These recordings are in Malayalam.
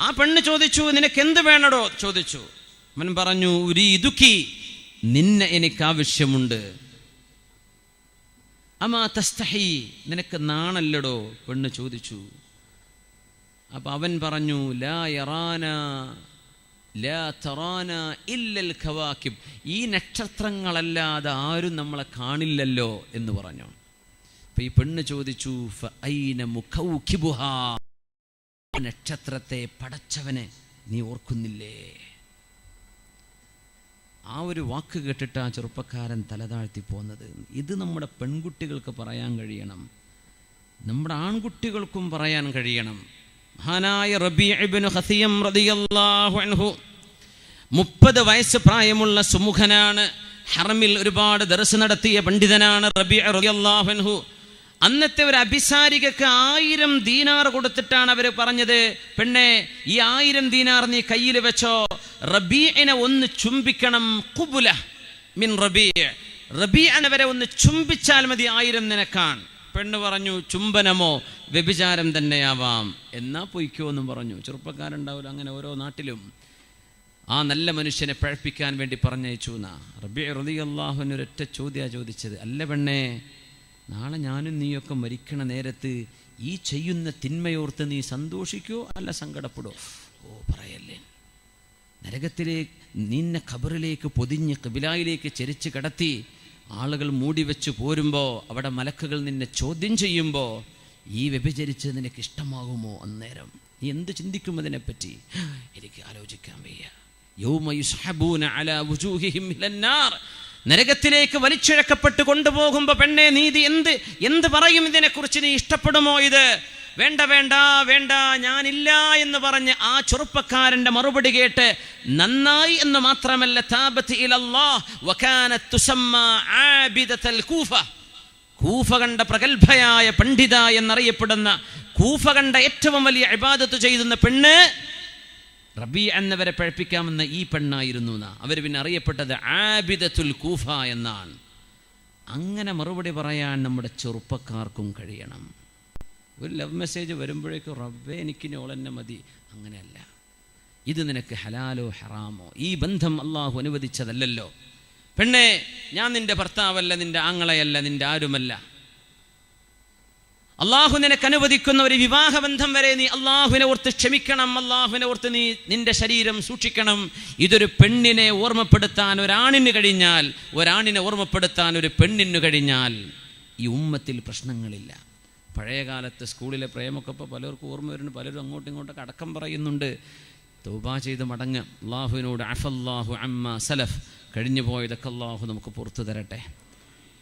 ആ പെണ്ണ് ചോദിച്ചു, നിനക്ക് എന്ത് വേണടോ ചോദിച്ചു. അവൻ പറഞ്ഞു, ഉരീദുകി, നിന്നെ എനിക്ക് ആവശ്യമുണ്ട്. അമാ തസ്തഹി, നിനക്ക് നാണല്ലടോ പെണ്ണ് ചോദിച്ചു. അപ്പൊ അവൻ പറഞ്ഞു, ലാ യറാന ലാ തറാന ഇല്ലൽ ഖവാകിബ്, ഈ നക്ഷത്രങ്ങളല്ലാതെ ആരും നമ്മളെ കാണില്ലല്ലോ എന്ന് പറഞ്ഞു. അപ്പൊ ഈ പെണ്ണ് ചോദിച്ചു, ഫഅൈന മുകൗകിബുഹാ, നക്ഷത്രത്തെ പടച്ചവനെ നീ ഓർക്കുന്നില്ലേ? ആ ഒരു വാക്ക് കേട്ടിട്ട് ആ ചെറുപ്പക്കാരൻ തലതാഴ്ത്തി പോന്നത്. ഇത് നമ്മുടെ പെൺകുട്ടികൾക്ക് പറയാൻ കഴിയണം, നമ്മുടെ ആൺകുട്ടികൾക്കും പറയാൻ കഴിയണം. മഹാനായ റബീഅ ഇബ്നു ഖസിയം റളിയല്ലാഹു അൻഹു 30 വയസ്സ് പ്രായമുള്ള സുമുഖനാണ്. ഹറമിൽ ഒരുപാട് ദർസ് നടത്തിയ പണ്ഡിതനാണ് റബീഅ റളിയല്ലാഹു അൻഹു. അന്നത്തെ ഒരു അഭിസാരികക്ക് 1000 ദീനാർ കൊടുത്തിട്ടാണ് അവർ പറഞ്ഞത്, പെണ്ണെ ഈ 1000 ദീനാർ നീ കയ്യിൽ വെച്ചോ, റബീഇനെ ഒന്ന് ചുംബിക്കണം, ഖുബുല മിൻ റബീഅ, റബീഅനെ വരെ ഒന്ന് ചുംബിച്ചാൽ മതി 1000 നിനക്കാണ്. പെണ്ണ് പറഞ്ഞു, ചുംബനമോ വ്യഭിചാരം തന്നെയാവാം, എന്നാ പൊയ്ക്കോ എന്നും പറഞ്ഞു. ചെറുപ്പക്കാരുണ്ടാവില്ല അങ്ങനെ ഓരോ നാട്ടിലും. ആ നല്ല മനുഷ്യനെ പഴപ്പിക്കാൻ വേണ്ടി പറഞ്ഞയച്ചു എന്നാ. റബീഅ റളിയല്ലാഹു അൻഹു ഒരൊറ്റ ചോദ്യം ചോദിച്ചത്, അല്ല പെണ്ണേ, നാളെ ഞാനും നീയൊക്കെ മരിക്കണ നേരത്ത് ഈ ചെയ്യുന്ന തിന്മയോർത്ത് നീ സന്തോഷിക്കോ അല്ല സങ്കടപ്പെടോ? ഓ പറയല്ലേ, നരകത്തിലേക്ക് നിന്നെ ഖബറിലേക്ക് പൊതിഞ്ഞ് ഖിബിലയിലേക്ക് ചെരിച്ച് കിടത്തി ആളുകൾ മൂടി വെച്ച് പോരുമ്പോൾ അവിടെ മലക്കുകൾ നിന്നെ ചോദ്യം ചെയ്യുമ്പോൾ ഈ വ്യഭിചരിച്ച് നിനക്ക് ഇഷ്ടമാകുമോ? അന്നേരം നീ എന്ത് ചിന്തിക്കും അതിനെപ്പറ്റി? എനിക്ക് ആലോചിക്കാൻ വയ്യ. യൗമ യുസ്ഹബൂന അലാ വുജൂഹിഹിം ഇലന്നാർ, നരകത്തിലേക്ക് വലിച്ചിഴക്കപ്പെട്ട് കൊണ്ടുപോകുമ്പോൾ പെണ്ണെ നീതി എന്ത് പറയും ഇതിനെക്കുറിച്ച്? നീ ഇഷ്ടപ്പെടുമോ ഇത്? വേണ്ട വേണ്ട വേണ്ട, ഞാനില്ല എന്ന് പറഞ്ഞ് ആ ചെറുപ്പക്കാരൻ്റെ മറുപടി കേട്ട് നന്നായി എന്ന് മാത്രമല്ല, താബത്ത് ഇലല്ലാഹ് വകാനത് തുസമ്മ ആബിദത്തുൽ കൂഫ, കൂഫ കണ്ട പ്രഗൽഭയായ പണ്ഡിത എന്നറിയപ്പെടുന്ന, കൂഫ കണ്ട ഏറ്റവും വലിയ ഇബാദത്ത് ചെയ്യുന്ന പെണ്ണ് റബീഅ എന്നവരെ പഴപ്പിക്കാമെന്ന ഈ പെണ്ണായിരുന്നു എന്നാ. അവർ പിന്നെ അറിയപ്പെട്ടത് ആബിദത്തുൽ കൂഫ എന്നാണ്. അങ്ങനെ മറുപടി പറയാൻ നമ്മുടെ ചെറുപ്പക്കാർക്കും കഴിയണം. ഒരു ലവ് മെസ്സേജ് വരുമ്പോഴേക്കും റബ്ബേ എനിക്കിനി ഓളെന്നെ മതി, അങ്ങനെയല്ല. ഇത് നിനക്ക് ഹലാലോ ഹറാമോ, ഈ ബന്ധം അള്ളാഹു അനുവദിച്ചതല്ലല്ലോ. പെണ്ണെ, ഞാൻ നിന്റെ ഭർത്താവല്ല, നിന്റെ ആങ്ങളയല്ല, നിന്റെ ആരുമല്ല. അള്ളാഹു നിനക്ക് അനുവദിക്കുന്ന ഒരു വിവാഹബന്ധം വരെ നീ അള്ളാഹുവിനെ ഓർത്ത് ക്ഷമിക്കണം, അള്ളാഹുവിനെ ഓർത്ത് നീ നിന്റെ ശരീരം സൂക്ഷിക്കണം. ഇതൊരു പെണ്ണിനെ ഓർമ്മപ്പെടുത്താൻ ഒരാണിന് കഴിഞ്ഞാൽ, ഒരാണിനെ ഓർമ്മപ്പെടുത്താൻ ഒരു പെണ്ണിന് കഴിഞ്ഞാൽ ഈ ഉമ്മത്തിൽ പ്രശ്നങ്ങളില്ല. പഴയ കാലത്ത് സ്കൂളിലെ പ്രേമൊക്കെ ഇപ്പോൾ പലർക്കും ഓർമ്മ വരുന്നുണ്ട്. പലരും അങ്ങോട്ടും ഇങ്ങോട്ടൊക്കെ അടക്കം പറയുന്നുണ്ട്. തൗബ ചെയ്ത് മടങ്ങുക. അള്ളാഹുവിനോട് അഫല്ലാഹു അമ്മ സലഫ്, കഴിഞ്ഞു പോയതൊക്കെ അള്ളാഹു നമുക്ക് പുറത്തു തരട്ടെ.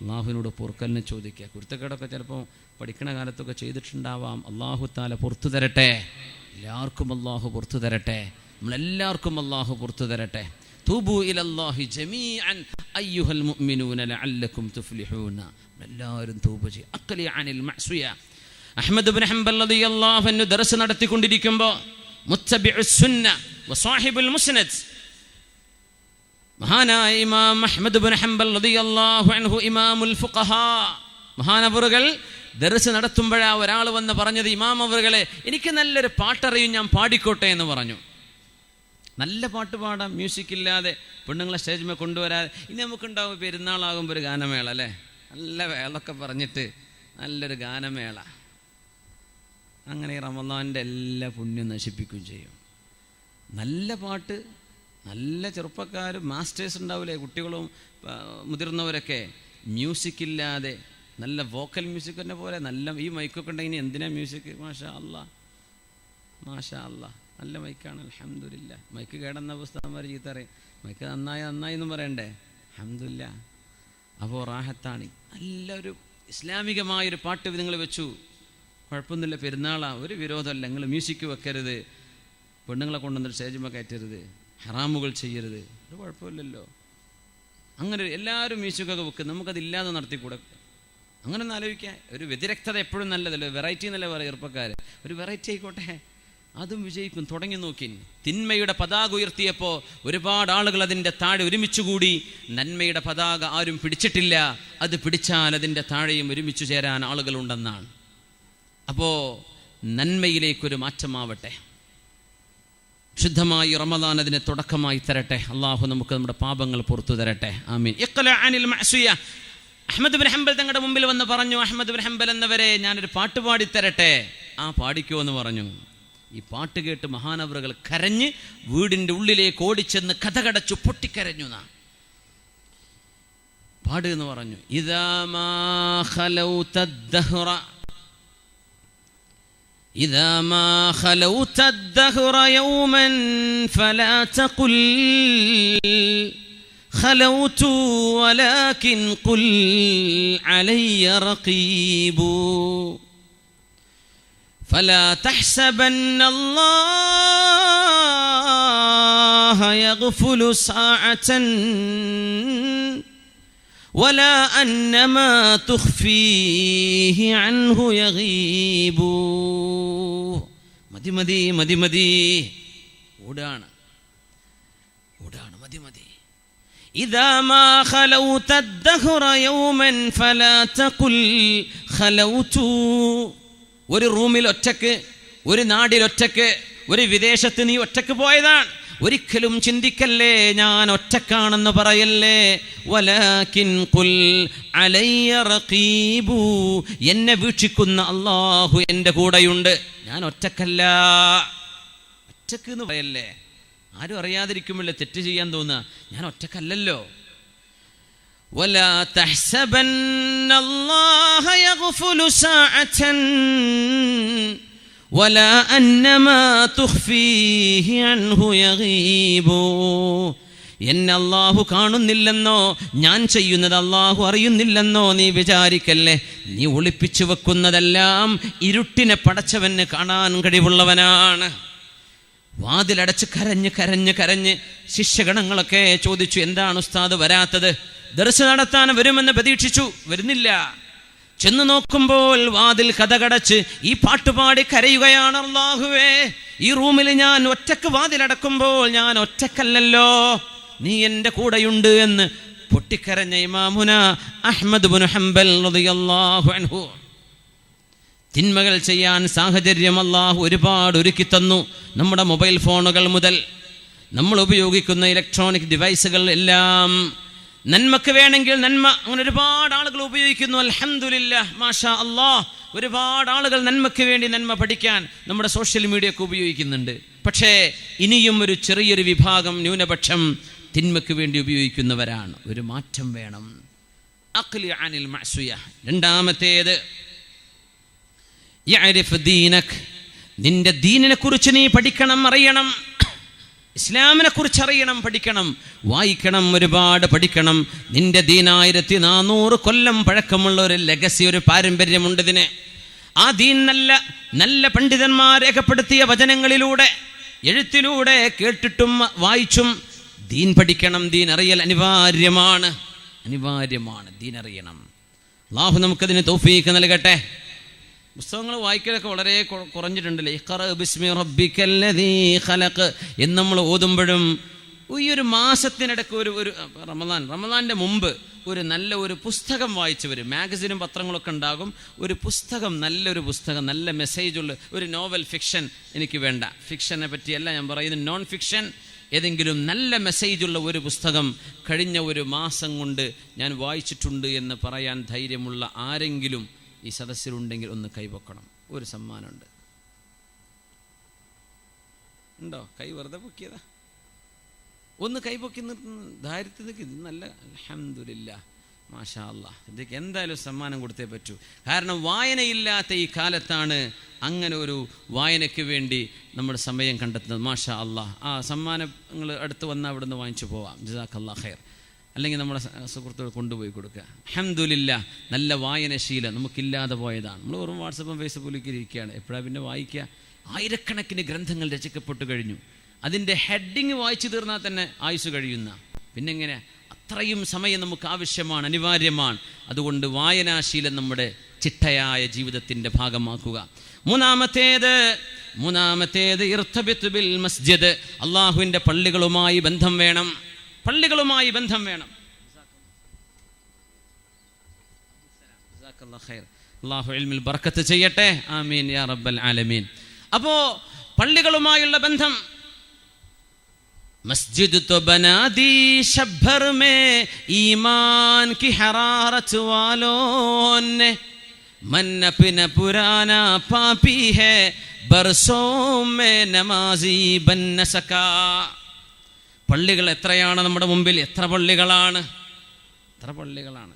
അള്ളാഹുവിനോട് പൊറുക്കലിനെ ചോദിക്കുക. കുരുത്തക്കേടൊക്കെ ചിലപ്പോൾ പഠിക്കണ കാലത്തൊക്കെ ചെയ്തിട്ടുണ്ടാവാം. അള്ളാഹു താല പുറത്തു തരട്ടെ. എല്ലാവർക്കും അള്ളാഹു പുറത്തു തരട്ടെ. നമ്മളെല്ലാവർക്കും അള്ളാഹു പുറത്തു തരട്ടെ. തൂബു ഇലല്ലാഹി ജമീഅൻ അയ്യുഹൽ മുഅ്മിനൂന ലഅല്ലക്കും തുഫ്ലിഹൂന. എല്ലാവരും തൗബ ചെയ്യ. അഖ്ലി അനിൽ മഅസിയ. അഹ്മദ് ഇബ്നു ഹംബൽ റളിയല്ലാഹു അൻഹു ദർസ് നടത്തിക്കൊണ്ടിരിക്കുമ്പോൾ മുത്തബിഉസ് സുന്ന വസാഹിബുൽ മുസ്നദ്, മഹാനായ ഇമാം അഹ്മദ് ഇബ്നു ഹംബൽ റളിയല്ലാഹു അൻഹു ഇമാമുൽ ഫുഖഹാ, മഹാനവറുകൾ ദർസ് നടത്തുമ്പോഴാ ഒരാൾ വന്ന് പറഞ്ഞത്, ഇമാം അവറുകളെ എനിക്ക് നല്ലൊരു പാട്ടറിയും, ഞാൻ പാടിക്കോട്ടെ എന്ന് പറഞ്ഞു. നല്ല പാട്ട് പാടാം, മ്യൂസിക് ഇല്ലാതെ, പെണ്ണുങ്ങളെ സ്റ്റേജിൽ കൊണ്ടുവരാതെ. ഇനി നമുക്കുണ്ടാവും പെരുന്നാളാകുമ്പോൾ ഒരു ഗാനമേള അല്ലേ, നല്ല വേളൊക്കെ പറഞ്ഞിട്ട് നല്ലൊരു ഗാനമേള. അങ്ങനെ റമദാൻ്റെ എല്ലാ പുണ്യം നശിപ്പിക്കുകയും ചെയ്യും. നല്ല പാട്ട്, നല്ല ചെറുപ്പക്കാർ, മാസ്റ്റേഴ്സ് ഉണ്ടാവില്ലേ, കുട്ടികളും മുതിർന്നവരൊക്കെ, മ്യൂസിക് ഇല്ലാതെ നല്ല വോക്കൽ മ്യൂസിക് തന്നെ പോലെ നല്ല ഈ മൈക്കൊക്കെ ഉണ്ടെങ്കിൽ എന്തിനാ മ്യൂസിക്? മാഷാ അല്ലാ, മാഷാ അല്ലാ, നല്ല മൈക്കാണ്, അൽഹംദുലില്ലാ. മൈക്ക് കേടെന്ന പുസ്തകന്മാർ ചീത്ത പറയും, മൈക്ക് നന്നായി എന്നും പറയണ്ടേ, അൽഹംദുലില്ലാ. അപ്പോൾ റാഹത്താണ്. നല്ലൊരു ഇസ്ലാമികമായൊരു പാട്ട് നിങ്ങൾ വെച്ചു, കുഴപ്പമൊന്നുമില്ല, പെരുന്നാളാണ്, ഒരു വിരോധമല്ല. നിങ്ങൾ മ്യൂസിക് വെക്കരുത്, പെണ്ണുങ്ങളെ കൊണ്ടുവന്നിട്ട് സ്റ്റേജിൽ കയറ്റരുത്, ഹറാമുകൾ ചെയ്യരുത്, ഒരു കുഴപ്പമില്ലല്ലോ. അങ്ങനെ എല്ലാവരും മ്യൂസിക്കൊക്കെ വെക്കും, നമുക്കതില്ലാതെ നടത്തിക്കൂടെ? അങ്ങനെ ഒന്ന് ആലോചിക്കാം. ഒരു വ്യതിരക്തത എപ്പോഴും നല്ലതല്ലോ, വെറൈറ്റി എന്നല്ലേ പറയുക ചെറുപ്പക്കാർ, ഒരു വെറൈറ്റി ആയിക്കോട്ടെ, അതും വിജയിക്കും. തുടങ്ങി നോക്കി. തിന്മയുടെ പതാക ഉയർത്തിയപ്പോൾ ഒരുപാട് ആളുകൾ അതിൻ്റെ താഴെ ഒരുമിച്ചുകൂടി. നന്മയുടെ പതാക ആരും പിടിച്ചിട്ടില്ല, അത് പിടിച്ചാൽ അതിൻ്റെ താഴെയും ഒരുമിച്ച് ചേരാൻ ആളുകളുണ്ടെന്നാണ്. അപ്പോൾ നന്മയിലേക്കൊരു മാറ്റമാവട്ടെ. ശുദ്ധമായി റമദാൻ അതിനെ തുടക്കമായി തരട്ടെ. അള്ളാഹു നമുക്ക് നമ്മുടെ പാപങ്ങൾ പുറത്തു തരട്ടെ. ആമീൻ. ഇഖ്ല അനിൽ മഅസിയ. അഹ്മദ് ബിൻ ഹംബൽ തങ്ങളുടെ മുമ്പിൽ വന്ന് പറഞ്ഞു, അഹ്മദ് ബിൻ ഹംബൽ എന്നവരെ, ഞാനൊരു പാട്ട് പാടിത്തരട്ടെ. ആ പാടിക്കോ എന്ന് പറഞ്ഞു. ഈ പാട്ട് കേട്ട് മഹാനവറുകൾ കരഞ്ഞ് വീടിൻ്റെ ഉള്ളിലേക്ക് ഓടിച്ചെന്ന് കഥകടച്ചു പൊട്ടിക്കരഞ്ഞു. പാട് എന്ന് പറഞ്ഞു. ഇദാ മാ ഖലൗത الدهر إذا ما خلوت الدهر يوما فلا تقل خلوت ولكن قل علي رقيب فلا تحسبن الله يغفل ساعة ولا أن ما تخفيه عنه يغيب. മതി മതി മതി മതി, ഓടാണ് മതി മതി. إذا ما خلوت الدهر يوما فلا تقل خلوت. ഒരു റൂമിൽ ഒറ്റക്ക്, ഒരു നാടിൽ ഒറ്റക്ക്, ഒരു വിദേശത്ത് നീ ഒറ്റക്ക് പോയതാണ്. ഒരിക്കലും ചിന്തിക്കല്ലേ ഞാൻ ഒറ്റക്കാണെന്ന് പറയല്ലേ. വലാകിൻ ഖുൽ അലയ്യ റഖീബു. എന്നെ വീക്ഷിക്കുന്ന അല്ലാഹു എൻ്റെ കൂടെയുണ്ട്, ഞാൻ ഒറ്റക്കല്ല. ഒറ്റക്ക് എന്ന് പറയല്ലേ. ആരും അറിയാതിരിക്കുമല്ലോ തെറ്റ് ചെയ്യാൻ തോന്നുക. ഞാൻ ഒറ്റക്കല്ലല്ലോ. വലാ തഹ്സബന്നല്ലാഹ യഗ്ഫുലു സഅതൻ ولا أنما تخفيه عنه يغيب. എന്നെ അല്ലാഹു കാണുന്നില്ലെന്നോ ഞാൻ ചെയ്യുന്നത് അല്ലാഹു അറിയുന്നില്ലെന്നോ നീ വിചാരിക്കല്ലേ. നീ ഒളിപ്പിച്ചു വെക്കുന്നതെല്ലാം ഇരുട്ടിനെ പടച്ചവന് കാണാൻ കഴിവുള്ളവനാണ്. വാതിലടച്ച് കരഞ്ഞ് കരഞ്ഞ് കരഞ്ഞ് ശിഷ്യഗണങ്ങളൊക്കെ ചോദിച്ചു, എന്താണ് ഉസ്താദ് വരാത്തത്? ദർസ് നടത്താൻ വരുമെന്ന് പ്രതീക്ഷിച്ചു, വരുന്നില്ല. ചെന്ന് നോക്കുമ്പോൾ വാതിൽ കഥകടച്ച് ഈ പാട്ടുപാടി കരയുകയാണ്. അല്ലാഹുവേ, ഈ റൂമിൽ ഞാൻ ഒറ്റക്ക് വാതിലടക്കുമ്പോൾ ഞാൻ ഒറ്റക്കല്ലല്ലോ, നീ എൻ്റെ കൂടെയുണ്ട് എന്ന് പൊട്ടിക്കരഞ്ഞ ഇമാമുന അഹ്മദ് ബിൻ ഹംബൽ റളിയല്ലാഹു അൻഹു. തിന്മകൾ ചെയ്യാൻ സാഹചര്യം അല്ലാഹു ഒരുപാട് ഒരുക്കി തന്നു. നമ്മുടെ മൊബൈൽ ഫോണുകൾ മുതൽ നമ്മൾ ഉപയോഗിക്കുന്ന ഇലക്ട്രോണിക് ഡിവൈസുകൾ എല്ലാം നന്മക്ക് വേണമെങ്കിൽ നന്മ, അങ്ങനെ ഒരുപാട് ആളുകൾ ഉപയോഗിക്കുന്നു. അൽഹംദുലില്ലാഹ്, മാഷാ അല്ലാഹ്. ഒരുപാട് ആളുകൾ നന്മയ്ക്ക് വേണ്ടി നന്മ പഠിക്കാൻ നമ്മുടെ സോഷ്യൽ മീഡിയ ഒക്കെ ഉപയോഗിക്കുന്നുണ്ട്. പക്ഷേ ഇനിയും ഒരു ചെറിയൊരു വിഭാഗം, ന്യൂനപക്ഷം തിന്മയ്ക്ക് വേണ്ടി ഉപയോഗിക്കുന്നവരാണ്. ഒരു മാറ്റം വേണം. അഖ്ലി അനിൽ മഅസിയ. രണ്ടാമത്തേത് യഅരിഫ് ദീനക്. നിന്റെ ദീനിനെ കുറിച്ച് നീ പഠിക്കണം, അറിയണം. ഇസ്ലാമിനെ കുറിച്ച് അറിയണം, പഠിക്കണം, വായിക്കണം, ഒരുപാട് പഠിക്കണം. നിന്റെ ദീൻ 1400 കൊല്ലം പഴക്കമുള്ള ഒരു ലെഗസി, ഒരു പാരമ്പര്യമുണ്ട് ഇതിന്. ആ ദീൻ നല്ല നല്ല പണ്ഡിതന്മാർ രേഖപ്പെടുത്തിയ വചനങ്ങളിലൂടെ, എഴുത്തിലൂടെ, കേട്ടിട്ടും വായിച്ചും ദീൻ പഠിക്കണം. ദീൻ അറിയൽ അനിവാര്യമാണ്, അനിവാര്യമാണ്. ദീൻ അറിയണം. അല്ലാഹു നമുക്കതിന് തൗഫീഖ് നൽകട്ടെ. പുസ്തകങ്ങൾ വായിക്കലൊക്കെ വളരെ കുറഞ്ഞിട്ടുണ്ടല്ലേ. ഇഖ്റ ബിസ്മി റബ്ബിക്കല്ലദീ ഖലഖ് എന്ന് നമ്മൾ ഓതുമ്പോഴും ഈ ഒരു മാസത്തിനിടയ്ക്ക് ഒരു റമദാൻ്റെ മുമ്പ് ഒരു നല്ല ഒരു പുസ്തകം വായിച്ചവർ, മാഗസിനും പത്രങ്ങളൊക്കെ ഉണ്ടാകും, ഒരു പുസ്തകം, നല്ലൊരു പുസ്തകം, നല്ല മെസ്സേജുള്ള ഒരു നോവൽ, ഫിക്ഷൻ എനിക്ക് വേണ്ട, ഫിക്ഷനെ പറ്റിയല്ല ഞാൻ പറയുന്നത്, നോൺ ഫിക്ഷൻ, ഏതെങ്കിലും നല്ല മെസ്സേജുള്ള ഒരു പുസ്തകം കഴിഞ്ഞ ഒരു മാസം കൊണ്ട് ഞാൻ വായിച്ചിട്ടുണ്ട് എന്ന് പറയാൻ ധൈര്യമുള്ള ആരെങ്കിലും ഈ സദസ്സിലുണ്ടെങ്കിൽ ഒന്ന് കൈപൊക്കണം. ഒരു സമ്മാനമുണ്ട്. ഉണ്ടോ? കൈ വെറുതെ പൊക്കിയതാ? ഒന്ന് കൈപൊക്കി നിർത്തുന്നു. ധാരിത്യതയ്ക്ക് ഇത് നല്ല, അൽഹംദുലില്ലാഹ്, മാഷാ അല്ലാഹ്. ഇതൊക്കെ എന്തായാലും സമ്മാനം കൊടുത്തേ പറ്റൂ. കാരണം വായനയില്ലാത്ത ഈ കാലത്താണ് അങ്ങനെ ഒരു വായനയ്ക്ക് വേണ്ടി നമ്മൾ സമയം കണ്ടെത്തുന്നത്. മാഷാ അല്ലാഹ്. ആ സമ്മാനങ്ങൾ അടുത്ത് വന്നാൽ അവിടെ നിന്ന് വാങ്ങിച്ചു പോവാം. ജസാക്കല്ലാഹ് ഖൈർ. അല്ലെങ്കിൽ നമ്മുടെ സുഹൃത്തുക്കൾ കൊണ്ടുപോയി കൊടുക്കുക. അൽഹംദുലില്ലാഹ്, നല്ല വായനശീലം നമുക്കില്ലാതെ പോയതാണ്. നമ്മൾ വെറും വാട്സപ്പും ഫേസ്ബുക്കിലേക്ക് ഇരിക്കുകയാണ്. എപ്പോഴാണ് പിന്നെ വായിക്കുക? ആയിരക്കണക്കിന് ഗ്രന്ഥങ്ങൾ രചിക്കപ്പെട്ടു കഴിഞ്ഞു. അതിൻ്റെ ഹെഡിങ് വായിച്ചു തീർന്നാൽ തന്നെ ആയുസ് കഴിയുന്ന. പിന്നെങ്ങനെ? അത്രയും സമയം നമുക്ക് ആവശ്യമാണ്, അനിവാര്യമാണ്. അതുകൊണ്ട് വായനാശീലം നമ്മുടെ ചിട്ടയായ ജീവിതത്തിൻ്റെ ഭാഗമാക്കുക. മൂന്നാമത്തേത് ഇർതബിത് ബിൽ മസ്ജിദ്. അള്ളാഹുവിൻ്റെ പള്ളികളുമായി ബന്ധം വേണം, പള്ളികളുമായി ബന്ധം വേണം. അല്ലാഹു ഇൽമിൽ ബർക്കത്ത് ചെയ്യട്ടെ. ആമീൻ യാ റബ്ബൽ ആലമീൻ. അപ്പോൾ പള്ളികളുമായുള്ള ബന്ധം, मस्जिद तो बना दी शब्भर में ईमान की हरारत वालों ने, मन अपना पुराना पापी है बरसों में नमाजी बन न सका. പള്ളികൾ എത്രയാണ് നമ്മുടെ മുമ്പിൽ? എത്ര പള്ളികളാണ്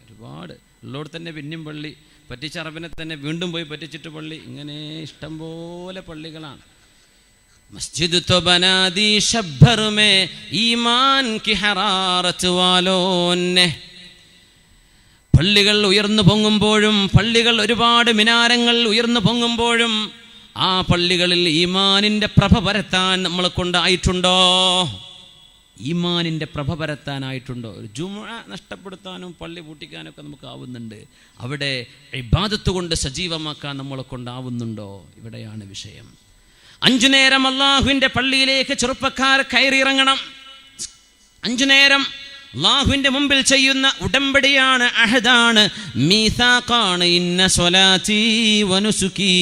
ഒരുപാട് ഉള്ളോട് തന്നെ പിന്നെയും പള്ളി, പറ്റിച്ച അറബിനെ തന്നെ വീണ്ടും പോയി പറ്റിച്ചിട്ട് പള്ളി, ഇങ്ങനെ ഇഷ്ടം പോലെ പള്ളികളാണ്. മസ്ജിദ് तो बना दी शब्भर में ईमान की हरारत वालों ने. പള്ളികൾ ഉയർന്നു പൊങ്ങുമ്പോഴും, പള്ളികൾ ഒരുപാട് മിനാരങ്ങൾ ഉയർന്നു പൊങ്ങുമ്പോഴും ആ പള്ളികളിൽ ഈമാനിൻ്റെ പ്രഭ പരത്താൻ നമ്മളെ കൊണ്ടായിട്ടുണ്ടോ? ഈമാനിൻ്റെ പ്രഭ പരത്താനായിട്ടുണ്ടോ? ഒരു ജുമുഅ നഷ്ടപ്പെടുത്താനും പള്ളി പൂട്ടിക്കാനൊക്കെ നമുക്ക് ആവുന്നുണ്ട്. അവിടെ ഇബാദത്ത് കൊണ്ട് സജീവമാക്കാൻ നമ്മളെ കൊണ്ടാവുന്നുണ്ടോ? ഇവിടെയാണ് വിഷയം. 5 നേരം അള്ളാഹുവിൻ്റെ പള്ളിയിലേക്ക് ചെറുപ്പക്കാർ കയറിയിറങ്ങണം. 5 നേരം അള്ളാഹുവിൻ്റെ മുമ്പിൽ ചെയ്യുന്ന ഉടമ്പടിയാണ്, അഹദാണ്, മീസാഖാണ്. ഇന്ന സ്വലാത്തി വനുസുക്കി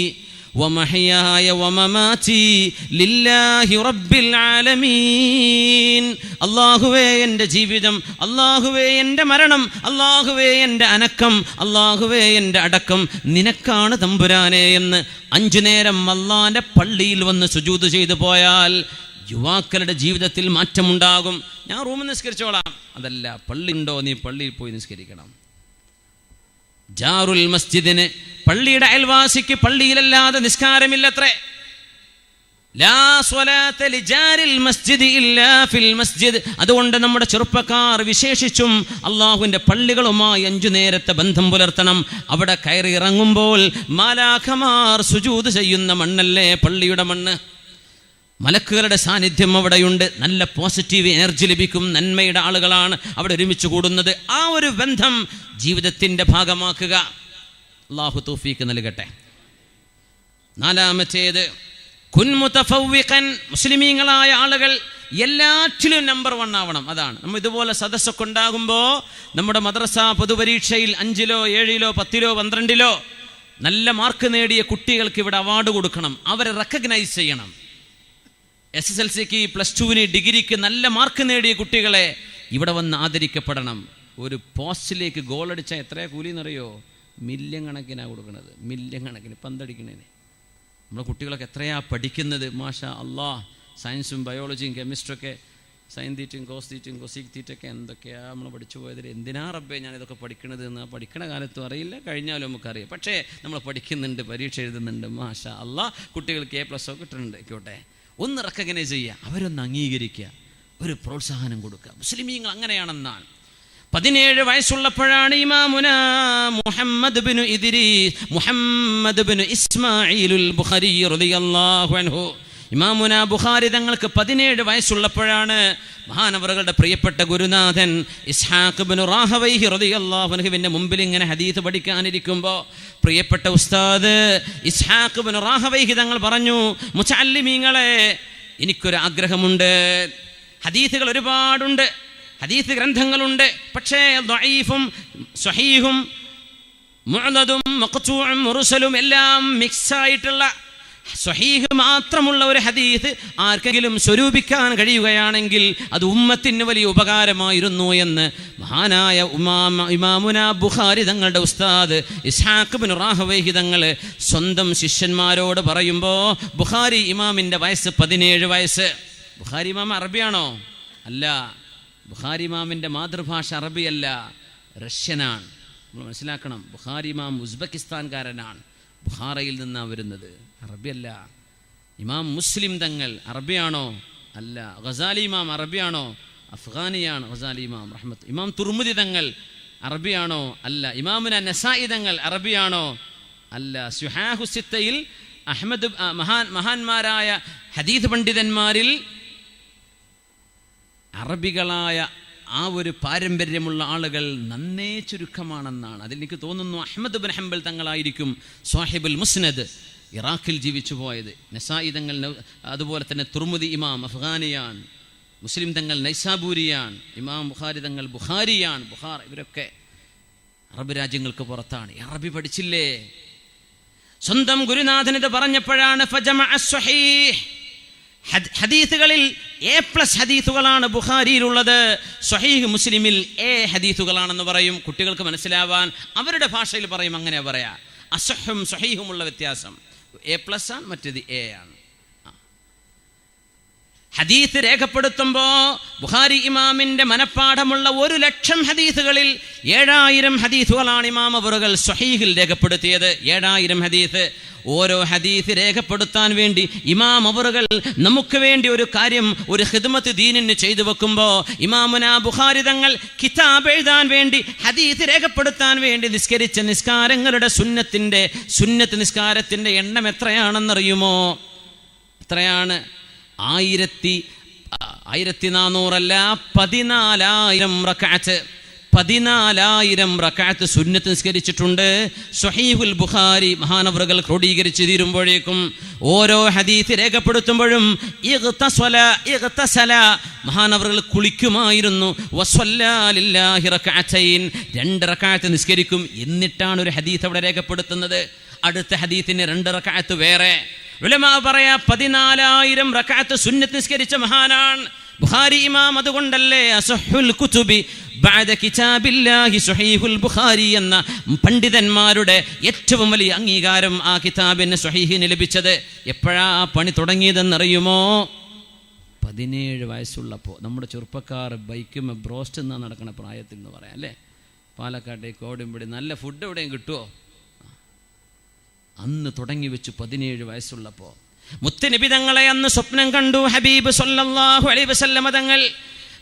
വമഹയായ വമമാതി ലില്ലാഹി റബ്ബിൽ ആലമീൻ. അല്ലാഹുവേ എൻ്റെ ജീവിതം, അല്ലാഹുവേ എൻ്റെ മരണം, അല്ലാഹുവേ എൻ്റെ അനക്കം, അല്ലാഹുവേ എൻ്റെ അടക്കം നിനക്കാണ് തമ്പുരാനെ എന്ന് 5 നേരം അല്ലാഹുവിൻ്റെ പള്ളിയിൽ വന്ന് സുജൂദ് ചെയ്തു പോയാൽ യുവാക്കളുടെ ജീവിതത്തിൽ മാറ്റമുണ്ടാകും. ഞാൻ റൂമിൽ നിസ്കരിച്ചോളാം, അതല്ല, പള്ളി ഉണ്ടോ, നീ പള്ളിയിൽ പോയി നിസ്കരിക്കണം. ജാറുൽ മസ്ജിദിന്, പള്ളിയുടെ അയൽവാസിക്ക് പള്ളിയിലല്ലാതെ നിസ്കാരമില്ലത്രേ. ലാ സ്വലാത്ത ലിജാരിൽ മസ്ജിദി ഇല്ലാ ഫിൽ മസ്ജിദ്. അതുകൊണ്ട് നമ്മുടെ ചെറുപ്പക്കാർ വിശേഷിച്ചും അള്ളാഹുവിൻ്റെ പള്ളികളുമായി 5 നേരത്തെ ബന്ധം പുലർത്തണം. അവിടെ കയറി ഇറങ്ങുമ്പോൾ മാലാഖമാർ സുജൂദ് ചെയ്യുന്ന മണ്ണല്ലേ പള്ളിയുടെ മണ്ണ്. മലക്കുകളുടെ സാന്നിധ്യം അവിടെയുണ്ട്. നല്ല പോസിറ്റീവ് എനർജി ലഭിക്കും. നന്മയുടെ ആളുകളാണ് അവിടെ ഒരുമിച്ച് കൂടുന്നത്. ആ ഒരു ബന്ധം ജീവിതത്തിൻ്റെ ഭാഗമാക്കുക. അല്ലാഹു തൗഫീഖ് നൽകട്ടെ. 4-ാമത്തേത് കുൻ മുതഫവ്വിഖൻ. മുസ്ലിമീങ്ങളായ ആളുകൾ എല്ലാറ്റിലും നമ്പർ 1 ആവണം. അതാണ് നമ്മൾ ഇതുപോലെ സദസ്സൊക്കെ ഉണ്ടാകുമ്പോൾ നമ്മുടെ മദ്രസ പൊതുപരീക്ഷയിൽ 5-ലോ 7-ലോ 10-ലോ 12-ലോ നല്ല മാർക്ക് നേടിയ കുട്ടികൾക്ക് ഇവിടെ അവാർഡ് കൊടുക്കണം. അവരെ റെക്കഗ്നൈസ് ചെയ്യണം. SSLCക്ക്, +2-ന്, ഡിഗ്രിക്ക് നല്ല മാർക്ക് നേടിയ കുട്ടികളെ ഇവിടെ വന്ന് ആദരിക്കപ്പെടണം. ഒരു പോസ്റ്റിലേക്ക് ഗോളടിച്ചാൽ എത്രയാ കൂലിയെന്നറിയോ? മില്യൺ കണക്കിനാണ് കൊടുക്കുന്നത്. മില്യൺ കണക്കിന് പന്തടിക്കണേന്. നമ്മുടെ കുട്ടികളൊക്കെ എത്രയാ പഠിക്കുന്നത്. മാഷാ അല്ലാഹ്. സയൻസും ബയോളജിയും കെമിസ്ട്രിയൊക്കെ, സൈൻ തീറ്റും കോസ് തീറ്റും കൊസീക് തീറ്റൊക്കെ എന്തൊക്കെയാണ് നമ്മൾ പഠിച്ചു പോയതിൽ. എന്തിനാ റബ്ബേ ഞാനിതൊക്കെ പഠിക്കണത് എന്ന് പഠിക്കണ കാലത്തും അറിയില്ല, കഴിഞ്ഞാലും നമുക്കറിയാം. പക്ഷേ നമ്മൾ പഠിക്കുന്നുണ്ട്, പരീക്ഷ എഴുതുന്നുണ്ട്. മാഷാ അല്ലാഹ്. കുട്ടികൾക്ക് A+ കിട്ടുന്നുണ്ട്. ആയിക്കോട്ടെ, ഒന്ന് റെക്കഗ്നൈസ് ചെയ്യുക, അവരൊന്ന് അംഗീകരിക്കുക, ഒരു പ്രോത്സാഹനം കൊടുക്കുക. മുസ്ലിമീങ്ങൾ അങ്ങനെയാണെന്നാണ്. 17 വയസ്സുള്ളപ്പോഴാണ് ഇമാമുന മുഹമ്മദ് ബിൻ ഇസ്മാഈലുൽ ബുഖാരി റളിയല്ലാഹു അൻഹു, ഇമാമുന ബുഖാരി തങ്ങൾക്ക് 17 വയസ്സുള്ളപ്പോഴാണ് മഹാനവറുകളുടെ പ്രിയപ്പെട്ട ഗുരുനാഥൻ ഇസ്ഹാഖ് ബിൻ റാഹവൈഹി റളിയല്ലാഹു അൻഹുവിൻ്റെ മുമ്പിൽ ഇങ്ങനെ ഹദീസ് പഠിക്കാനിരിക്കുമ്പോൾ പ്രിയപ്പെട്ട ഉസ്താദ് ഇസ്ഹാഖ് ബിൻ റാഹവൈഹി തങ്ങൾ പറഞ്ഞു, മുതഅല്ലിമീങ്ങളെ, എനിക്കൊരു ആഗ്രഹമുണ്ട്. ഹദീസുകൾ ഒരുപാടുണ്ട്, ഹദീസ് ഗ്രന്ഥങ്ങളുണ്ട്. പക്ഷേ ദഈഫും സ്വഹീഹും മുഅ്ദദും മഖ്തൂഉം മുർസലും എല്ലാം മിക്സായിട്ടുള്ള സ്വഹീഹ് മാത്രമുള്ള ഒരു ഹദീസ് ആർക്കെങ്കിലും സ്വരൂപിക്കാൻ കഴിയുകയാണെങ്കിൽ അത് ഉമ്മത്തിന് വലിയ ഉപകാരമായിരുന്നു എന്ന് മഹാനായ ഇമാമുന ബുഖാരി തങ്ങളുടെ ഉസ്താദ് ഇസ്ഹാഖ് ബിൻ റാഹവൈഹി തങ്ങൾ സ്വന്തം ശിഷ്യന്മാരോട് പറയുമ്പോൾ, ബുഖാരി ഇമാമിൻ്റെ വയസ്സ് 17 വയസ്സ്. ബുഖാരി ഇമാം അറബിയാണോ? അല്ല. ബുഖാരി ഇമാമിൻ്റെ മാതൃഭാഷ അറബിയല്ല, റഷ്യനാണ്. നമ്മൾ മനസ്സിലാക്കണം. ബുഖാരി ഇമാം ഉസ്ബെക്കിസ്ഥാൻകാരനാണ്. ബുഖാറയിൽ നിന്നാണ് വരുന്നത്, അറബിയല്ല. ഇമാം മുസ്ലിം തങ്ങൾ അറബിയാണോ? അല്ല. ഗസാലി ഇമാം അറബിയാണോ? അഫ്ഗാനിയാണ് ഗസാലി ഇമാം റഹ്മത്ത്. ഇമാം തുർമുദി തങ്ങൾ അറബിയാണോ? അല്ല. ഇമാമുന നസായി തങ്ങൾ അറബിയാണോ? അല്ല. സുഹാഹു സിത്തയിൽ അഹ്മദ് മഹാന്മാരായ ഹദീസ് പണ്ഡിതന്മാരിൽ അറബികളായ ആ ഒരു പാരമ്പര്യമുള്ള ആളുകൾ നന്നേ ചുരുക്കമാണെന്നാണ്. അതിലെനിക്ക് തോന്നുന്നു അഹ്മദ് ബിൻ ഹംബൽ തങ്ങളായിരിക്കും സാഹിബുൽ മുസ്നദ്, ഇറാഖിൽ ജീവിച്ചു പോയത്. നസായി തങ്ങൾ, അതുപോലെ തന്നെ തുർമുദി ഇമാം അഫ്ഗാനിയാൻ, മുസ്ലിം തങ്ങൾ നൈസാബൂരിയാൻ, ഇമാം ബുഖാരി തങ്ങൾ ബുഖാരിയാൻ. ബുഖാർ ഇവരൊക്കെ അറബ് രാജ്യങ്ങൾക്ക് പുറത്താണ്. അറബി പഠിച്ചില്ലേ? സ്വന്തം ഗുരുനാഥൻ ഇത് പറഞ്ഞപ്പോഴാണ് ഹദീസുകളിൽ A+ ഹദീസുകളാണ് ബുഖാരിയിലുള്ളത്. സ്വഹീഹ് മുസ്ലിമിൽ A ഹദീസുകളാണെന്ന് പറയും. കുട്ടികൾക്ക് മനസ്സിലാവാൻ അവരുടെ ഭാഷയിൽ പറയും, അങ്ങനെ പറയാ. അസഹും സ്വഹീഹുമുള്ള വ്യത്യാസം. A+ ആണ്, മറ്റേത് A ആണ്. ഹദീസ് രേഖപ്പെടുത്തുമ്പോൾ ബുഖാരി ഇമാമിന്റെ മനപ്പാഠമുള്ള 1,00,000 ഹദീസുകളിൽ 7,000 ഹദീസുകളാണ് ഇമാം അവറുകൾ സ്വഹീഹിൽ രേഖപ്പെടുത്തിയത്. 7,000 ഹദീസ്. ഓരോ ഹദീസ് രേഖപ്പെടുത്താൻ വേണ്ടി ഇമാം അവറുകൾ നമുക്ക് വേണ്ടി ഒരു കാര്യം, ഒരു ഖിദ്മത്ത് ദീനിന് ചെയ്തു വെക്കുമ്പോൾ ഇമാമുന ബുഖാരി തങ്ങൾ കിതാബ് എഴുതാൻ വേണ്ടി, ഹദീസ് രേഖപ്പെടുത്താൻ വേണ്ടി നിസ്കരിച്ച നിസ്കാരങ്ങളുടെ സുന്നത്ത് നിസ്കാരത്തിന്റെ എണ്ണം എത്രയാണെന്നറിയുമോ? എത്രയാണ്? 1400 അല്ല, 14,000 റക്അത്ത്. 14,000 റക്അത്ത് സുന്നത്ത് നിസ്കരിച്ചിട്ടുണ്ട്. സ്വഹീഹുൽ ബുഖാരി മഹാനവറുകൾ ക്രോഡീകരിച്ച് തീരുമ്പോഴേക്കും ഓരോ ഹദീസ് രേഖപ്പെടുത്തുമ്പോഴും ഇഗ്തസല മഹാനവറുകൾ കുളിക്കുമായിരുന്നു. വസ്വല്ലാ ലില്ലാഹി റക്അത്തൈൻ, 2 റക്അത്ത് നിസ്കരിക്കും. എന്നിട്ടാണ് ഒരു ഹദീസ് അവിടെ രേഖപ്പെടുത്തുന്നത്. അടുത്ത ഹദീസിന് 2 റക്അത്ത് വേറെ. ഉലമാ പറയാ 14,000 റക്അത്ത് സുന്നത്ത് നിസ്കരിച്ച മഹാനാണ് ബുഖാരി ഇമാം. അതുകൊണ്ടല്ലേ അസഹുൽ കുതുബി ബഅദ കിതാബില്ലാഹി സ്വഹീഹുൽ ബുഖാരി എന്ന പണ്ഡിതന്മാരുടെ ഏറ്റവും വലിയ അംഗീകാരം ആ കിതാബിന് സ്വഹീഹിന് ലഭിച്ചത്. എപ്പോഴാ ആ പണി തുടങ്ങിയതെന്നറിയുമോ? 17 വയസ്സുള്ളപ്പോൾ. നമ്മുടെ ചെറുപ്പക്കാർ ബൈക്കും ബ്രോസ്റ്റ് എന്നാ നടക്കുന്ന പ്രായത്തിൽ എന്ന് പറയാം അല്ലേ? പാലക്കാട്ടേക്ക് കോടുംപടി നല്ല ഫുഡ് എവിടെയും കിട്ടുമോ? അന്ന് തുടങ്ങി വെച്ചു. 17 വയസ്സുള്ളപ്പോൾ മുത്തുനബി തങ്ങളെ അന്ന് സ്വപ്നം കണ്ടു ഹബീബ് സല്ലല്ലാഹു അലൈഹി വസല്ലം തങ്ങൾ.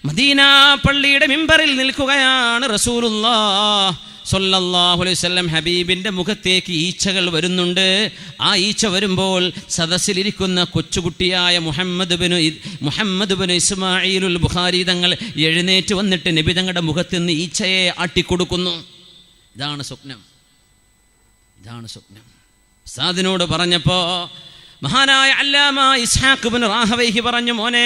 മദീന പള്ളിയുടെ മിമ്പറിൽ നിൽക്കുകയാണ് റസൂലുള്ളാഹ് സല്ലല്ലാഹു അലൈഹി വസല്ലം. ഹബീബിന്റെ മുഖത്തേക്ക് ഈച്ചകൾ വരുന്നുണ്ട്. ആ ഈച്ച വരുമ്പോൾ സദസ്സിലിരിക്കുന്ന കൊച്ചുകുട്ടിയായ മുഹമ്മദ് ബിൻ ഇസ്മാഈലുൽ ബുഖാരി തങ്ങൾ എഴുന്നേറ്റ് വന്നിട്ട് നബി തങ്ങളുടെ മുഖത്ത് നിന്ന് ഈച്ചയെ ആട്ടിക്കൊടുക്കുന്നു. ഇതാണ് സ്വപ്നം. ഉസ്താദിനോട് പറഞ്ഞപ്പോ മഹാനായ അല്ലാമ ഇസ്ഹാഖ് ഇബ്നു റാഹവൈഹി പറഞ്ഞു, മോനെ,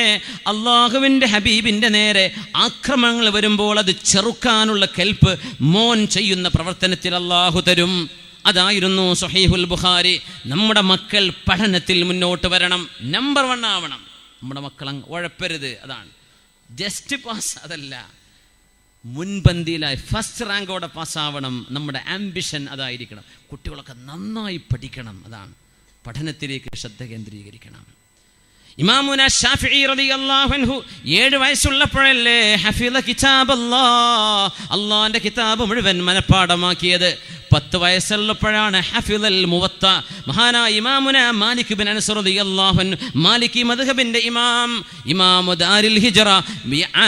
അള്ളാഹുവിൻ്റെ ഹബീബിൻ്റെ നേരെ ആക്രമണങ്ങൾ വരുമ്പോൾ അത് ചെറുക്കാനുള്ള കെൽപ്പ് മോൻ ചെയ്യുന്ന പ്രവർത്തനത്തിൽ അള്ളാഹു തരും. അതായിരുന്നു സ്വഹീഹുൽ ബുഖാരി. നമ്മുടെ മക്കൾ പഠനത്തിൽ മുന്നോട്ട് വരണം, നമ്പർ 1 ആവണം. നമ്മുടെ മക്കൾ ഉഴപ്പരുത്. അതാണ് ജസ്റ്റ് പാസ്, അതല്ല, മുൻപന്തിയിലായി ഫസ്റ്റ് റാങ്കോടെ പാസ്സാവണം. നമ്മുടെ ആംബിഷൻ അതായിരിക്കണം. കുട്ടികളൊക്കെ നന്നായി പഠിക്കണം. അതാണ്, പഠനത്തിലേക്ക് ശ്രദ്ധ കേന്ദ്രീകരിക്കണം. ഇമാമുന ശാഫിഈ റളിയല്ലാഹു അൻഹു 7 വയസ്സുള്ളപ്പോഴല്ലേ ഹഫിള കിതാബല്ലാഹ്, അല്ലാഹുവിൻ്റെ കിതാബ് മുഴുവൻ മനഃപ്പാഠമാക്കിയത്. 10 വയസ്സുള്ളപ്പോഴാണ് ഹഫിളൽ മുവത്ത. മഹാനായ ഇമാമുന മാലിക് ഇബ്നു അനസ് റളിയല്ലാഹു അൻഹു, മാലികി മദ്ഹബിന്റെ ഇമാമു ദാരിൽ ഹിജ്റ,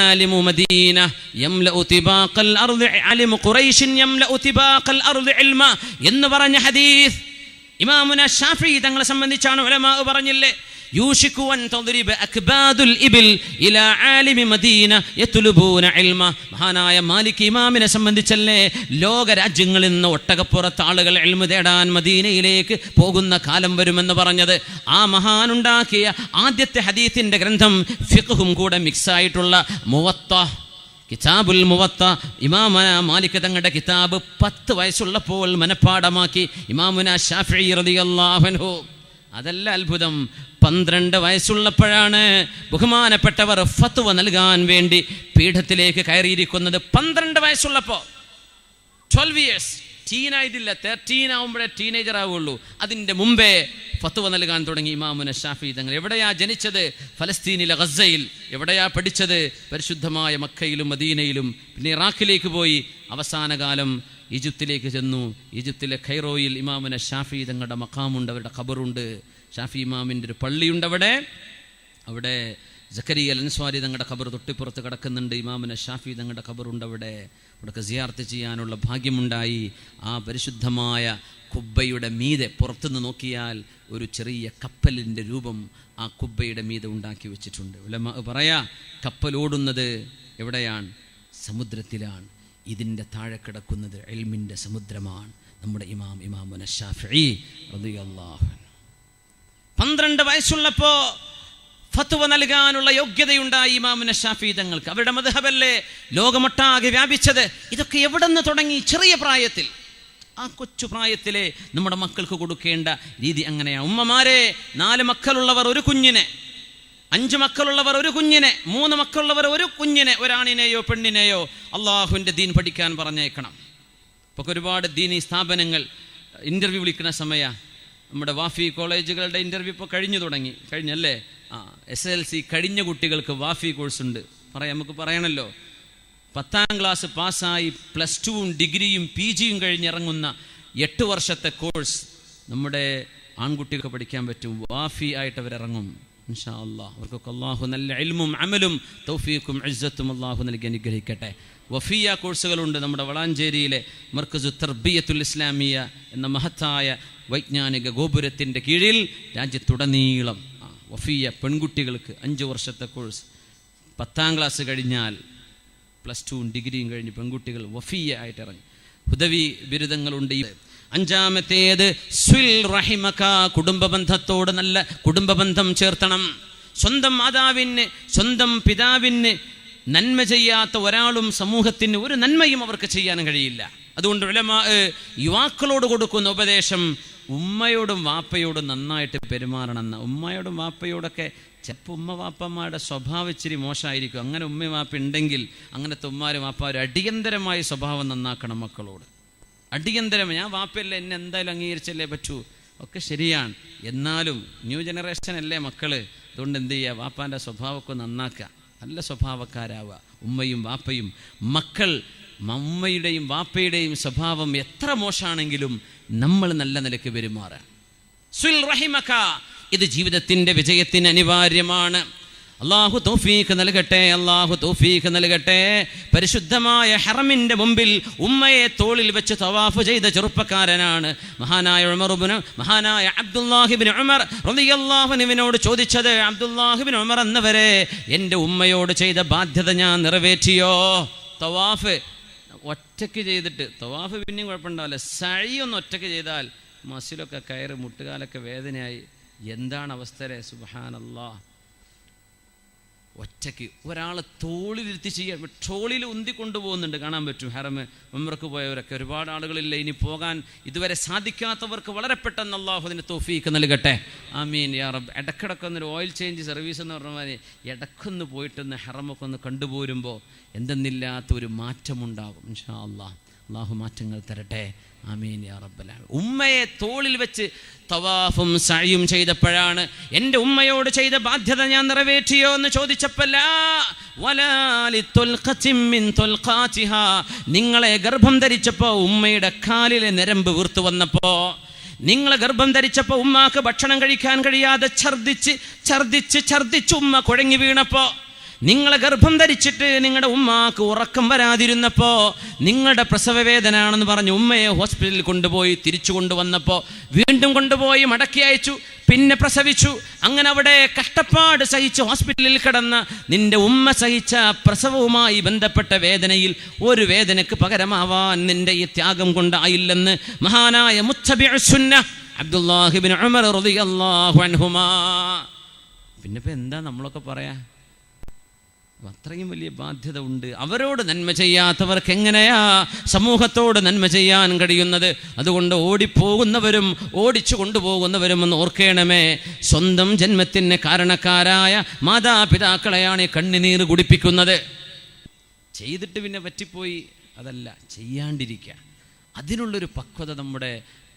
ആലിമു മദീന, യംലഉ തിബാഖൽ അർദ്, ആലിമു ഖുറൈശ് യംലഉ തിബാഖൽ അർദ് ഇൽമ എന്ന് പറഞ്ഞ ഹദീസ് ഇമാമുന ശാഫിഈ തങ്ങളെ സംബന്ധിച്ചാണ് ഉലമാ പറഞ്ഞില്ലേ, യൂഷികു അൻ തദ്രിബ അക്ബാദുൽ ഇബിൽ ഇലാ ആലിമി മദീന യത്ലുബൂന ഇൽമ. മഹാനായ മാലിക് ഇമാമിനെ സംബന്ധിച്ചല്ലേ ലോക രാജ്യങ്ങളിൽ നിന്ന് ഒട്ടകപ്പുറത്ത് ആളുകൾ ഇൽമു തേടാൻ മദീനയിലേക്ക് പോകുന്ന കാലം വരുമെന്ന് പറഞ്ഞത്. ആ മഹാനുണ്ടാക്കിയ ആദ്യത്തെ ഹദീസിന്റെ ഗ്രന്ഥം ഫിഖ്ഹും കൂടെ മിക്സായിട്ടുള്ള മുവത്ത, കിതാബുൽ മുവത്ത. ഇമാമുന മാലിക് തങ്ങളുടെ കിതാബ് 10 വയസ്സുള്ളപ്പോൾ മനഃപ്പാഠമാക്കി ഇമാമുന ശാഫിഈ റളിയല്ലാഹു അൻഹു. അതല്ല അത്ഭുതം, 12 വയസ്സുള്ളപ്പോഴാണ് ബഹുമാനപ്പെട്ടവർ ഫത്വ നൽകാൻ വേണ്ടി പീഠത്തിലേക്ക് കയറിയിരിക്കുന്നത്. 12 വയസ്സുള്ളപ്പോൾ, 12 ഇയേഴ്സ്, ടീനായിട്ടില്ല, 13 ആവുമ്പോഴേ ടീനേജർ ആവുള്ളൂ. അതിൻ്റെ മുമ്പേ ഫത്വ നൽകാൻ തുടങ്ങി ഇമാമുന ശാഫിഈ തങ്ങൾ. എവിടെയാ ജനിച്ചത്? ഫലസ്തീനിലെ ഗസയിൽ. എവിടെയാ പഠിച്ചത്? പരിശുദ്ധമായ മക്കയിലും മദീനയിലും. പിന്നെ ഇറാഖിലേക്ക് പോയി. അവസാന കാലം ഈജിപ്തിലേക്ക് ചെന്നു. ഈജിപ്തിലെ ഖൈറോയിൽ ഇമാമുന ശാഫിഈ തങ്ങളുടെ മഖാമുണ്ട്, അവരുടെ ഖബറുണ്ട്. ഷാഫി ഇമാമിൻ്റെ ഒരു പള്ളിയുണ്ട് അവിടെ സക്കരിയ അൽ അൻസ്വാരി തങ്ങളുടെ ഖബർ തൊട്ടിപ്പുറത്ത് കിടക്കുന്നുണ്ട്. ഇമാമുന ശാഫിഈ തങ്ങളുടെ ഖബറുണ്ട് അവിടേക്ക് സിയാറത്ത് ചെയ്യാനുള്ള ഭാഗ്യമുണ്ടായി. ആ പരിശുദ്ധമായ കുബ്ബയുടെ മീതെ പുറത്തുനിന്ന് നോക്കിയാൽ ഒരു ചെറിയ കപ്പലിൻ്റെ രൂപം ആ കുബ്ബയുടെ മീതെ ഉണ്ടാക്കി വെച്ചിട്ടുണ്ട്. ഉലമാ പറയാ, കപ്പലോടുന്നത് എവിടെയാണ്? സമുദ്രത്തിലാണ്. ഇതിൻ്റെ താഴെ കിടക്കുന്നത് ഇൽമിൻ്റെ സമുദ്രമാണ്. നമ്മുടെ ഇമാമുന ശാഫിഈ റളിയല്ലാഹു അൻഹു 12 വയസ്സുള്ളപ്പോൾ ഫത്വ നൽകാനുള്ള യോഗ്യതയുണ്ടായി ഇമാമുന ശാഫിഈ തങ്ങൾക്ക്. അവരുടെ മദ്ഹബല്ലേ ലോകമൊട്ടാകെ വ്യാപിച്ചത്. ഇതൊക്കെ എവിടെ നിന്ന് തുടങ്ങി? ചെറിയ പ്രായത്തിൽ, ആ കൊച്ചു പ്രായത്തിലെ നമ്മുടെ മക്കൾക്ക് കൊടുക്കേണ്ട രീതി അങ്ങനെയാണ്. ഉമ്മമാരെ, 4 മക്കളുള്ളവർ ഒരു കുഞ്ഞിനെ 5 മക്കളുള്ളവർ ഒരു കുഞ്ഞിനെ, 3 മക്കളുള്ളവർ ഒരു കുഞ്ഞിനെ, ഒരാണിനെയോ പെണ്ണിനെയോ അള്ളാഹുവിൻ്റെ ദീൻ പഠിക്കാൻ പറഞ്ഞേക്കണം. ഇപ്പോൾ ഒരുപാട് ദീനി സ്ഥാപനങ്ങൾ ഇൻ്റർവ്യൂ വിളിക്കുന്ന സമയം, നമ്മുടെ വാഫി കോളേജുകളുടെ ഇൻ്റർവ്യൂ ഇപ്പോൾ കഴിഞ്ഞല്ലേ? SSLC കഴിഞ്ഞ കുട്ടികൾക്ക് വാഫി കോഴ്സുണ്ട്. നമുക്ക് പറയണല്ലോ, 10ാം ക്ലാസ് പാസ്സായി +2 ഡിഗ്രിയും PG കഴിഞ്ഞിറങ്ങുന്ന 8 വർഷത്തെ കോഴ്സ് നമ്മുടെ ആൺകുട്ടികൾക്ക് പഠിക്കാൻ പറ്റും. വാഫി ആയിട്ട് അവരിറങ്ങും ഇൻഷാ അല്ലാഹ്. അവർക്കൊക്കെ അള്ളാഹു നല്ല ഇൽമും അമലും തൗഫീഖും ഇസ്സത്തും അള്ളാഹു നൽകി അനുഗ്രഹിക്കട്ടെ. വഫിയ കോഴ്സുകളുണ്ട്. നമ്മുടെ വളാഞ്ചേരിയിലെ മർക്കസു തർബിയത്തുൽ ഇസ്ലാമിയ എന്ന മഹത്തായ വൈജ്ഞാനിക ഗോപുരത്തിൻ്റെ കീഴിൽ രാജ്യത്തുടനീളം വഫിയ പെൺകുട്ടികൾക്ക് 5 വർഷത്തെ കോഴ്സ്. 10ാം ക്ലാസ് കഴിഞ്ഞാൽ +2 ഡിഗ്രിയും കഴിഞ്ഞ് പെൺകുട്ടികൾ വഫിയ ആയിട്ട് ഇറങ്ങി. ഹുദവി ബിരുദങ്ങളുണ്ട്. 5ാമത്തേത് സ്വിൽ റഹിമക, കുടുംബബന്ധത്തോട് നല്ല കുടുംബബന്ധം ചേർത്തണം. സ്വന്തം മാതാവിന്, സ്വന്തം പിതാവിന് നന്മ ചെയ്യാത്ത ഒരാളും സമൂഹത്തിന് ഒരു നന്മയും അവർക്ക് ചെയ്യാൻ കഴിയില്ല. അതുകൊണ്ട് ഉലമാ യുവാക്കളോട് കൊടുക്കുന്ന ഉപദേശം, ഉമ്മയോടും വാപ്പയോടും നന്നായിട്ട് പെരുമാറണമെന്ന. ഉമ്മയോടും വാപ്പയോടൊക്കെ ചിലപ്പോൾ ഉമ്മ വാപ്പന്മാരുടെ സ്വഭാവം ഇച്ചിരി മോശമായിരിക്കും. അങ്ങനെ ഉമ്മ വാപ്പ ഉണ്ടെങ്കിൽ അങ്ങനത്തെ ഉമ്മാരും വാപ്പാരും അടിയന്തരമായി സ്വഭാവം നന്നാക്കണം മക്കളോട്. അടിയന്തരം. ഞാൻ വാപ്പയല്ല, എന്നെ എന്തായാലും അംഗീകരിച്ചല്ലേ പറ്റൂ, ഒക്കെ ശരിയാണ്. എന്നാലും ന്യൂ ജനറേഷൻ അല്ലേ മക്കള്. അതുകൊണ്ട് എന്ത് ചെയ്യുക, വാപ്പാൻ്റെ സ്വഭാവമൊക്കെ നന്നാക്കുക, നല്ല സ്വഭാവക്കാരാവുക. ഉമ്മയും വാപ്പയും മക്കൾ, ഉമ്മയുടെയും വാപ്പയുടെയും സ്വഭാവം എത്ര മോശമാണെങ്കിലും നമ്മൾ നല്ല നിലയ്ക്ക് പെരുമാറുക. സ്വിൽ റഹിമക, ഇത് ജീവിതത്തിൻ്റെ വിജയത്തിന് അനിവാര്യമാണ്. അള്ളാഹു തൗഫീഖ് നൽകട്ടെ, അള്ളാഹു തൗഫീഖ് നൽകട്ടെ. പരിശുദ്ധമായ ഹറമിൻ്റെ മുമ്പിൽ ഉമ്മയെ തോളിൽ വെച്ച് തവാഫ് ചെയ്ത ചെറുപ്പക്കാരനാണ് മഹാനായ അബ്ദുല്ലാഹിബ്നു ഉമർ റളിയല്ലാഹു അൻഹുവിനോട് ചോദിച്ചത്, അബ്ദുല്ലാഹിബ്നു ഉമർ എന്നവരെ, എൻ്റെ ഉമ്മയോട് ചെയ്ത ബാധ്യത ഞാൻ നിറവേറ്റിയോ? തവാഫ് ഒറ്റയ്ക്ക് ചെയ്തിട്ട്, തവാഫ് പിന്നെയും കുഴപ്പമുണ്ടാവില്ല, സഅയ് ഒന്ന് ഒറ്റയ്ക്ക് ചെയ്താൽ മസിലൊക്കെ കയറി മുട്ടുകാലൊക്കെ വേദനയായി. എന്താണ് അവസ്ഥരെ? സുബ്ഹാനല്ലാഹ്. ഒറ്റയ്ക്ക് ഒരാളെ തോളിലിരുത്തി ചെയ്യാൻ, ട്രോളിയിൽ ഉന്തി കൊണ്ടുപോകുന്നുണ്ട്, കാണാൻ പറ്റും. ഹറം ഉംറക്ക് പോയവരൊക്കെ ഒരുപാട് ആളുകളില്ല. ഇനി പോകാൻ ഇതുവരെ സാധിക്കാത്തവർക്ക് വളരെ പെട്ടെന്ന് അല്ലാഹു അതിന് തൗഫീഖ് നൽകട്ടെ. ആമീൻ യാ റബ്ബ്. ഇടയ്ക്കിടയ്ക്കൊന്നൊരു ഓയിൽ ചേഞ്ച് സർവീസ് എന്ന് പറഞ്ഞ മാതിരി ഇടയ്ക്കൊന്ന് പോയിട്ടൊന്ന് ഹറമൊക്കെ ഒന്ന് കണ്ടുപോരുമ്പോൾ എന്തെന്നില്ലാത്തൊരു മാറ്റമുണ്ടാകും ഇൻഷാ അല്ലാഹ്. അള്ളാഹു മാറ്റങ്ങൾ തരട്ടെ. ആമീൻ യാ റബ്ബൽ ആലമീൻ. ഉമ്മയെ തോളിൽ വെച്ച് തവാഫും സഅയും ചെയ്തപ്പോഴാണ്, എൻ്റെ ഉമ്മയോട് ചെയ്ത ബാധ്യത ഞാൻ നിറവേറ്റിയോ എന്ന് ചോദിച്ചപ്പോൾ, നിങ്ങളെ ഗർഭം ധരിച്ചപ്പോൾ ഉമ്മയുടെ കാലിലെ ഞരമ്പ് വീർത്തു വന്നപ്പോ, നിങ്ങളെ ഗർഭം ധരിച്ചപ്പോൾ ഉമ്മാക്ക് ഭക്ഷണം കഴിക്കാൻ കഴിയാതെ ഛർദിച്ച് ഉമ്മ കുഴങ്ങി വീണപ്പോ, നിങ്ങളെ ഗർഭം ധരിച്ചിട്ട് നിങ്ങളുടെ ഉമ്മാക്ക് ഉറക്കം വരാതിരുന്നപ്പോൾ, നിങ്ങളുടെ പ്രസവവേദനയാണെന്ന് പറഞ്ഞ് ഉമ്മയെ ഹോസ്പിറ്റലിൽ കൊണ്ടുപോയി തിരിച്ചു കൊണ്ടുവന്നപ്പോൾ വീണ്ടും കൊണ്ടുപോയി മടക്കി അയച്ചു, പിന്നെ പ്രസവിച്ചു. അങ്ങനെ അവിടെ കഷ്ടപ്പാട് സഹിച്ച് ഹോസ്പിറ്റലിൽ കിടന്ന നിന്റെ ഉമ്മ സഹിച്ച പ്രസവവുമായി ബന്ധപ്പെട്ട വേദനയിൽ ഒരു വേദനയ്ക്ക് പകരമാവാൻ നിന്റെ ഈ ത്യാഗം കൊണ്ടായില്ലെന്ന് മഹാനായ മുത്തബിഉസ് സുന്നഹ് അബ്ദുല്ലാഹിബ്നു ഉമർ റളിയല്ലാഹു അൻഹുമാ. പിന്നെ ഇപ്പം എന്താ നമ്മളൊക്കെ പറയാ? അത്രയും വലിയ ബാധ്യത ഉണ്ട്. അവരോട് നന്മ ചെയ്യാത്തവർക്ക് എങ്ങനെയാ സമൂഹത്തോട് നന്മ ചെയ്യാൻ കഴിയുന്നത്? അതുകൊണ്ട് ഓടിപ്പോകുന്നവരും ഓടിച്ചു കൊണ്ടുപോകുന്നവരും ഒന്ന് ഓർക്കണമേ, സ്വന്തം ജന്മത്തിന് കാരണക്കാരായ മാതാപിതാക്കളെയാണ് കണ്ണുനീർ കുടിപ്പിക്കുന്നത്. ചെയ്തിട്ട് പിന്നെ പറ്റിപ്പോയി, അതല്ല, ചെയ്യാണ്ടിരിക്കുക. അതിനുള്ളൊരു പക്വത നമ്മുടെ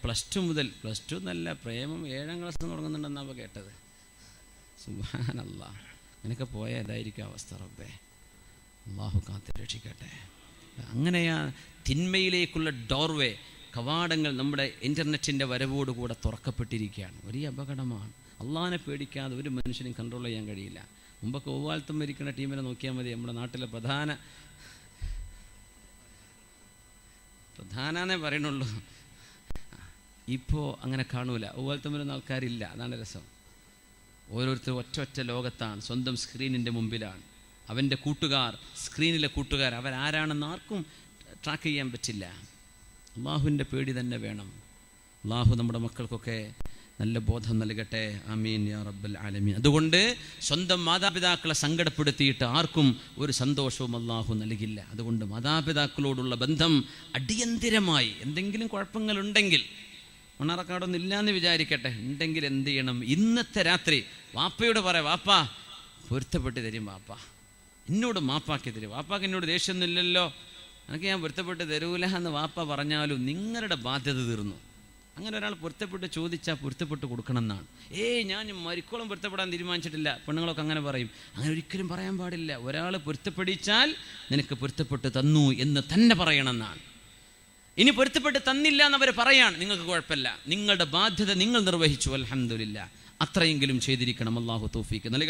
+2 മുതൽ, +2 എന്നല്ല, പ്രേമം 7ാം ക്ലാസ്സിൽ തുടങ്ങുന്നുണ്ടെന്നാണ് കേട്ടത്. സുബ്ഹാനല്ലാഹ്. അങ്ങനെയൊക്കെ പോയാൽ ഏതായിരിക്കും അവസ്ഥ? റബ്ബേ അല്ലാഹു കാത്ത് രക്ഷിക്കട്ടെ. അങ്ങനെയാ തിന്മയിലേക്കുള്ള ഡോർവേ, കവാടങ്ങൾ നമ്മുടെ ഇൻ്റർനെറ്റിൻ്റെ വരവോടുകൂടെ തുറക്കപ്പെട്ടിരിക്കുകയാണ്. വലിയ അപകടമാണ്. അള്ളാഹിനെ പേടിക്കാതെ ഒരു മനുഷ്യനും കൺട്രോൾ ചെയ്യാൻ കഴിയില്ല. മുമ്പൊക്കെ ഒവ്വാൽത്തം ഭരിക്കുന്ന ടീമിനെ നോക്കിയാൽ മതി. നമ്മുടെ നാട്ടിലെ പ്രധാനേ പറയണുള്ളൂ. ഇപ്പോൾ അങ്ങനെ കാണൂല, ഒവ്വാൽത്തം വരുന്ന ആൾക്കാരില്ല. അതാണ് രസം. ഓരോരുത്തർ ഒറ്റ ലോകത്താണ്, സ്വന്തം സ്ക്രീനിൻ്റെ മുമ്പിലാണ്. അവൻ്റെ കൂട്ടുകാർ, സ്ക്രീനിലെ കൂട്ടുകാർ, അവരാരാണെന്ന് ആർക്കും ട്രാക്ക് ചെയ്യാൻ പറ്റില്ല. അള്ളാഹുവിൻ്റെ പേടി തന്നെ വേണം. അള്ളാഹു നമ്മുടെ മക്കൾക്കൊക്കെ നല്ല ബോധം നൽകട്ടെ. ആമീൻ യാ റബ്ബൽ ആലമീൻ. അതുകൊണ്ട് സ്വന്തം മാതാപിതാക്കളെ സങ്കടപ്പെടുത്തിയിട്ട് ആർക്കും ഒരു സന്തോഷവും അള്ളാഹു നൽകില്ല. അതുകൊണ്ട് മാതാപിതാക്കളോടുള്ള ബന്ധം അടിയന്തിരമായി, എന്തെങ്കിലും കുഴപ്പങ്ങളുണ്ടെങ്കിൽ, മണ്ണാറക്കാടൊന്നും ഇല്ലയെന്ന് വിചാരിക്കട്ടെ, ഉണ്ടെങ്കിൽ എന്ത് ചെയ്യണം? ഇന്നത്തെ രാത്രി വാപ്പയോട് പറയാം, വാപ്പാ പൊരുത്തപ്പെട്ട് തരും വാപ്പ, എന്നോട് മാപ്പാക്കി തരും, വാപ്പാക്ക് എന്നോട് ദേഷ്യമൊന്നുമില്ലല്ലോ, എനിക്ക് ഞാൻ പൊരുത്തപ്പെട്ട് തരൂല എന്ന് വാപ്പ പറഞ്ഞാലും നിങ്ങളുടെ ബാധ്യത തീർന്നു. അങ്ങനെ ഒരാൾ പൊരുത്തപ്പെട്ട് ചോദിച്ചാൽ പൊരുത്തപ്പെട്ട് കൊടുക്കണം എന്നാണ്. ഞാൻ മരിക്കോളം പൊരുത്തപ്പെടാൻ തീരുമാനിച്ചിട്ടില്ല, പെണ്ണുങ്ങളൊക്കെ അങ്ങനെ പറയും. അങ്ങനെ ഒരിക്കലും പറയാൻ പാടില്ല. ഒരാൾ പൊരുത്തപ്പെടിച്ചാൽ നിനക്ക് പൊരുത്തപ്പെട്ട് തന്നു എന്ന് തന്നെ പറയണം എന്നാണ്. ഇനി പൊരുത്തപ്പെട്ട് തന്നില്ല എന്നവർ പറയാണ്, നിങ്ങൾക്ക് കുഴപ്പമില്ല, നിങ്ങളുടെ ബാധ്യത നിങ്ങൾ നിർവഹിച്ചു, അൽഹംദുലില്ലാ, അത്രയെങ്കിലും ചെയ്തിരിക്കണം. അല്ലാഹു തൗഫീഖ് നൽകട്ടെ.